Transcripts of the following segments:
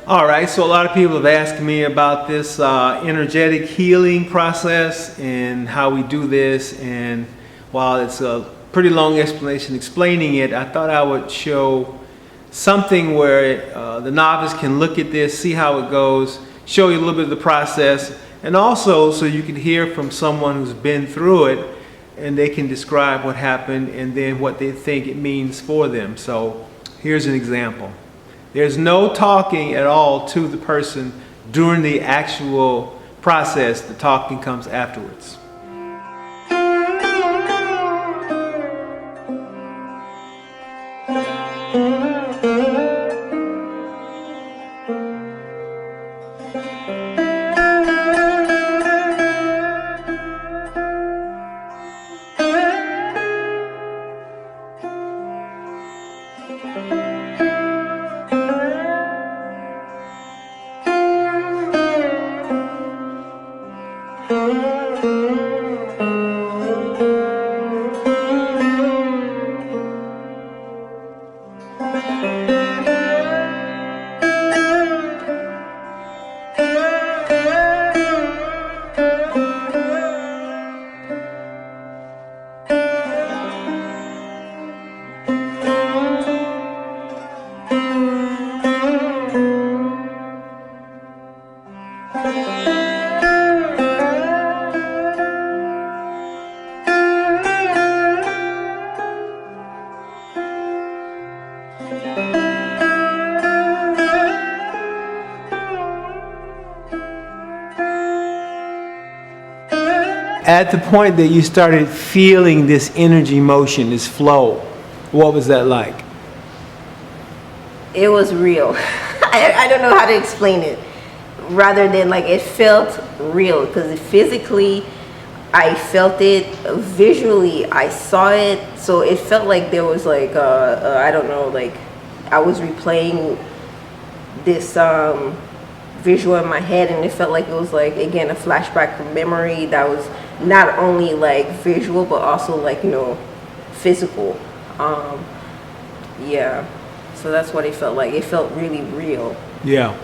All right, so a lot of people have asked me about this energetic healing process and how we do this. And while it's a pretty long explanation explaining it, I thought I would show something where the novice can look at this, see how it goes, show you a little bit of the process, and also so you can hear from someone who's been through it and they can describe what happened and then what they think it means for them. So here's an example. There's no talking at all to the person during the actual process. The talking comes afterwards. At the point that you started feeling this energy motion, this flow, what was that like? It was real. I don't know how to explain it. Rather than like, it felt real because physically I felt it, visually I saw it. So it felt like there was like, I don't know, like I was replaying this visual in my head, and it felt like it was like, again, a flashback from memory that was not only like visual but also like, you know, physical. Yeah, so that's what it felt like. It felt really real. Yeah.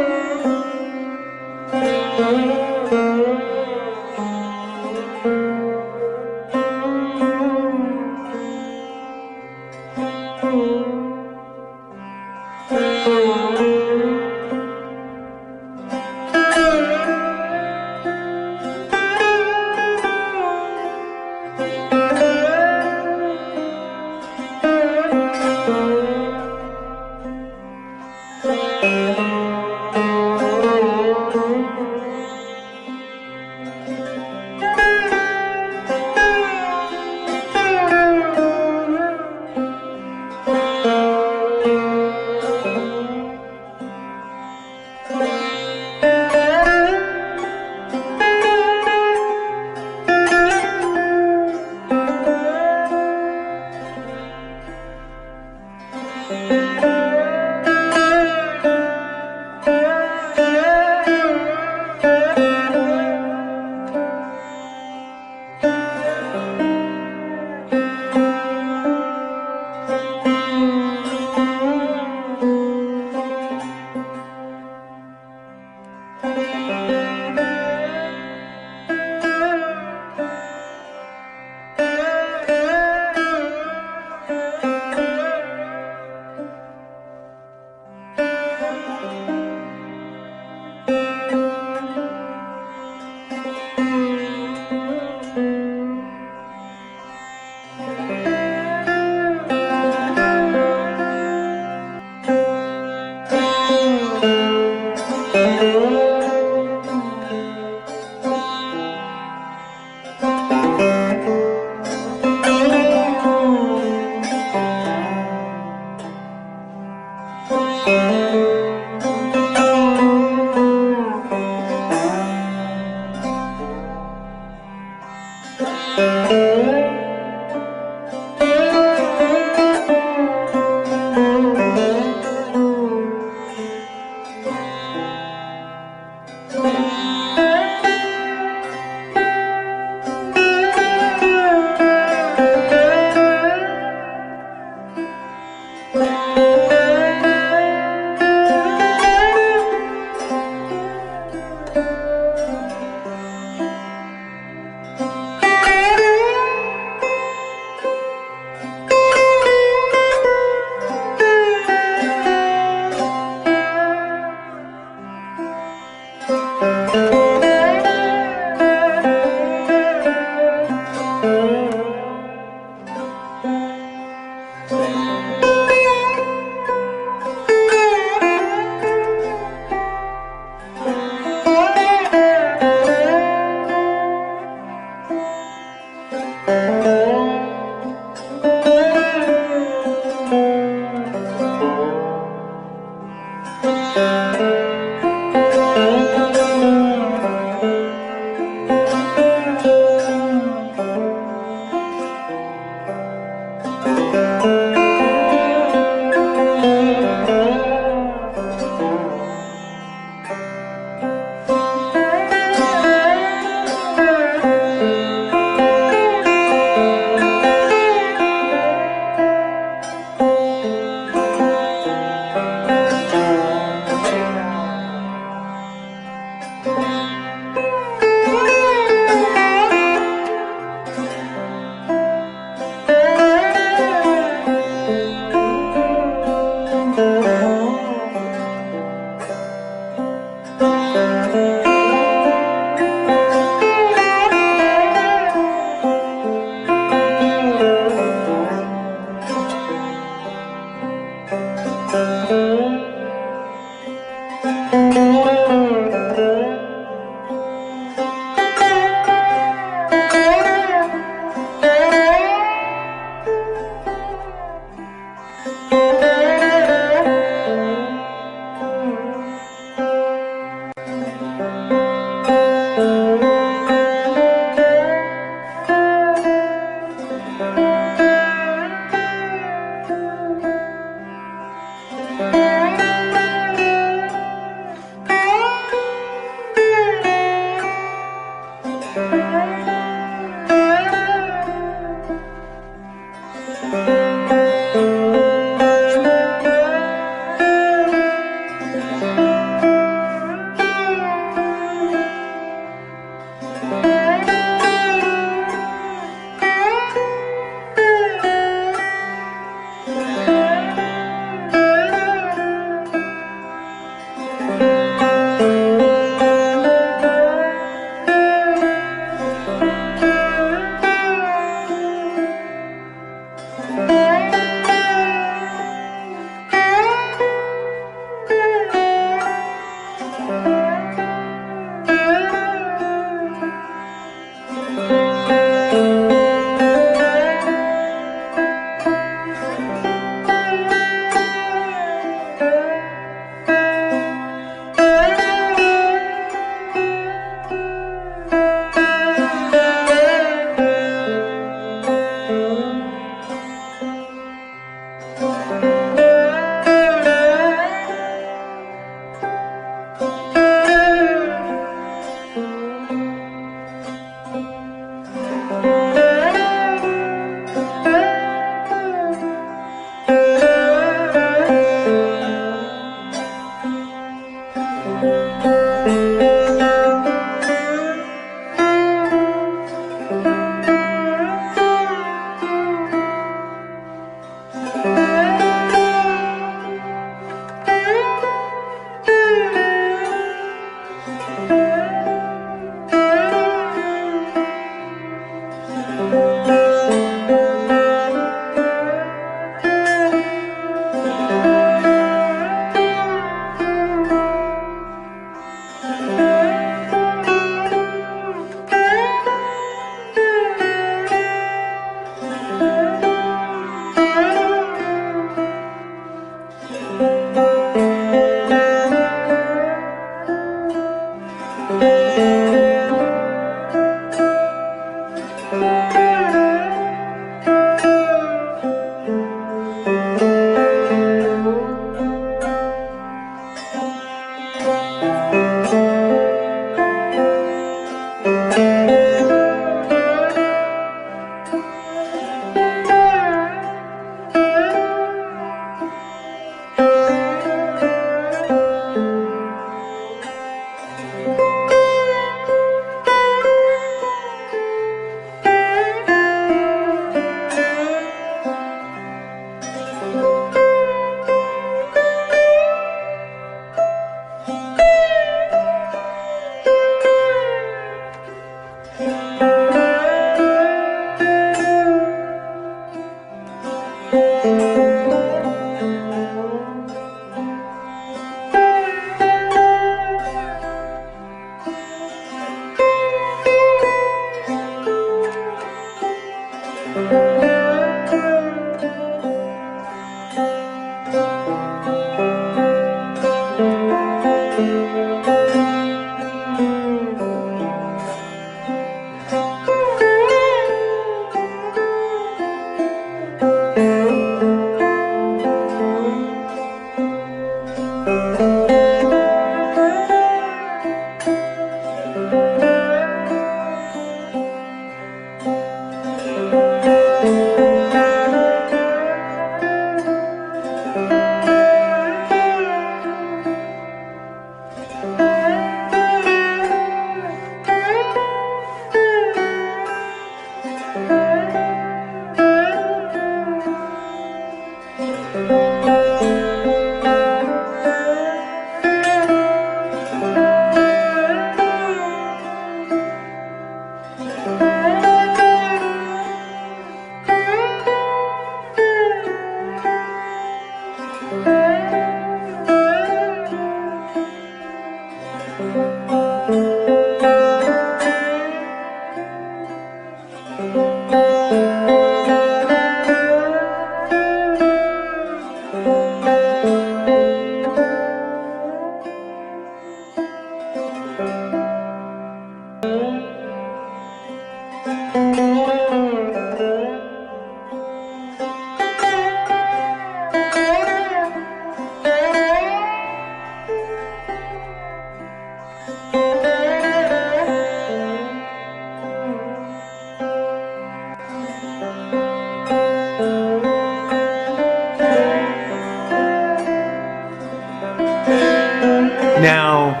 Now,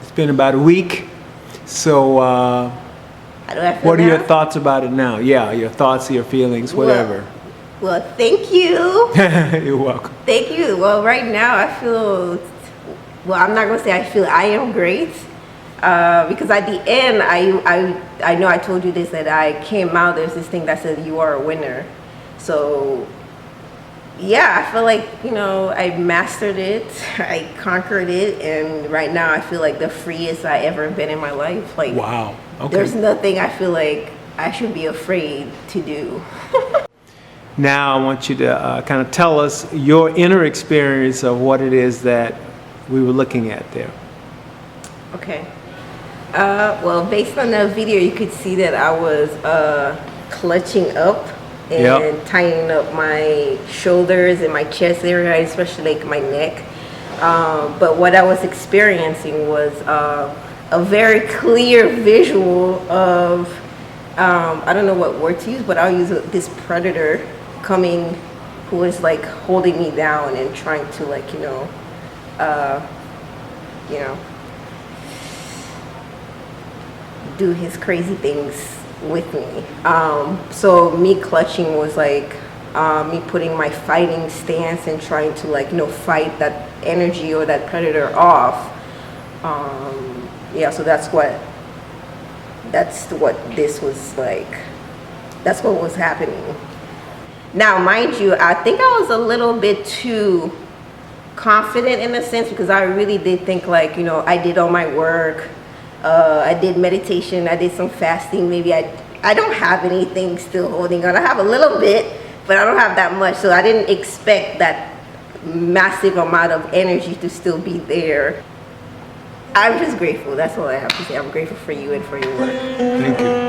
it's been about a week, so How do I feel what are your now? thoughts about it now? Yeah, your thoughts, your feelings, whatever. Well, thank you. You're welcome. Thank you. Well, right now I feel, well, I'm not going to say I feel I am great. Because at the end, I know I told you this, that I came out, there's this thing that says you are a winner. So yeah, I feel like, you know, I mastered it, I conquered it, and right now I feel like the freest I ever been in my life. Like, Wow. Okay. there's nothing I feel like I should be afraid to do. Now I want you to kind of tell us your inner experience of what it is that we were looking at there. Okay. Well, based on that video, you could see that I was clutching up and Yep. tightening up my shoulders and my chest area, especially like my neck. But what I was experiencing was a very clear visual of, I don't know what word to use, but I'll use this predator coming, who is like holding me down and trying to, like, you know, do his crazy things with me. So me clutching was like me putting my fighting stance and trying to, like, you know, fight that energy or that predator off. Yeah, so that's what this was like. That's what was happening. Now, mind you, I think I was a little bit too confident in a sense, because I really did think, like, you know, I did all my work. I did meditation, I did some fasting. Maybe I don't have anything still holding on. I have a little bit, but I don't have that much. So I didn't expect that massive amount of energy to still be there. I'm just grateful. That's all I have to say. I'm grateful for you and for your work. Thank you.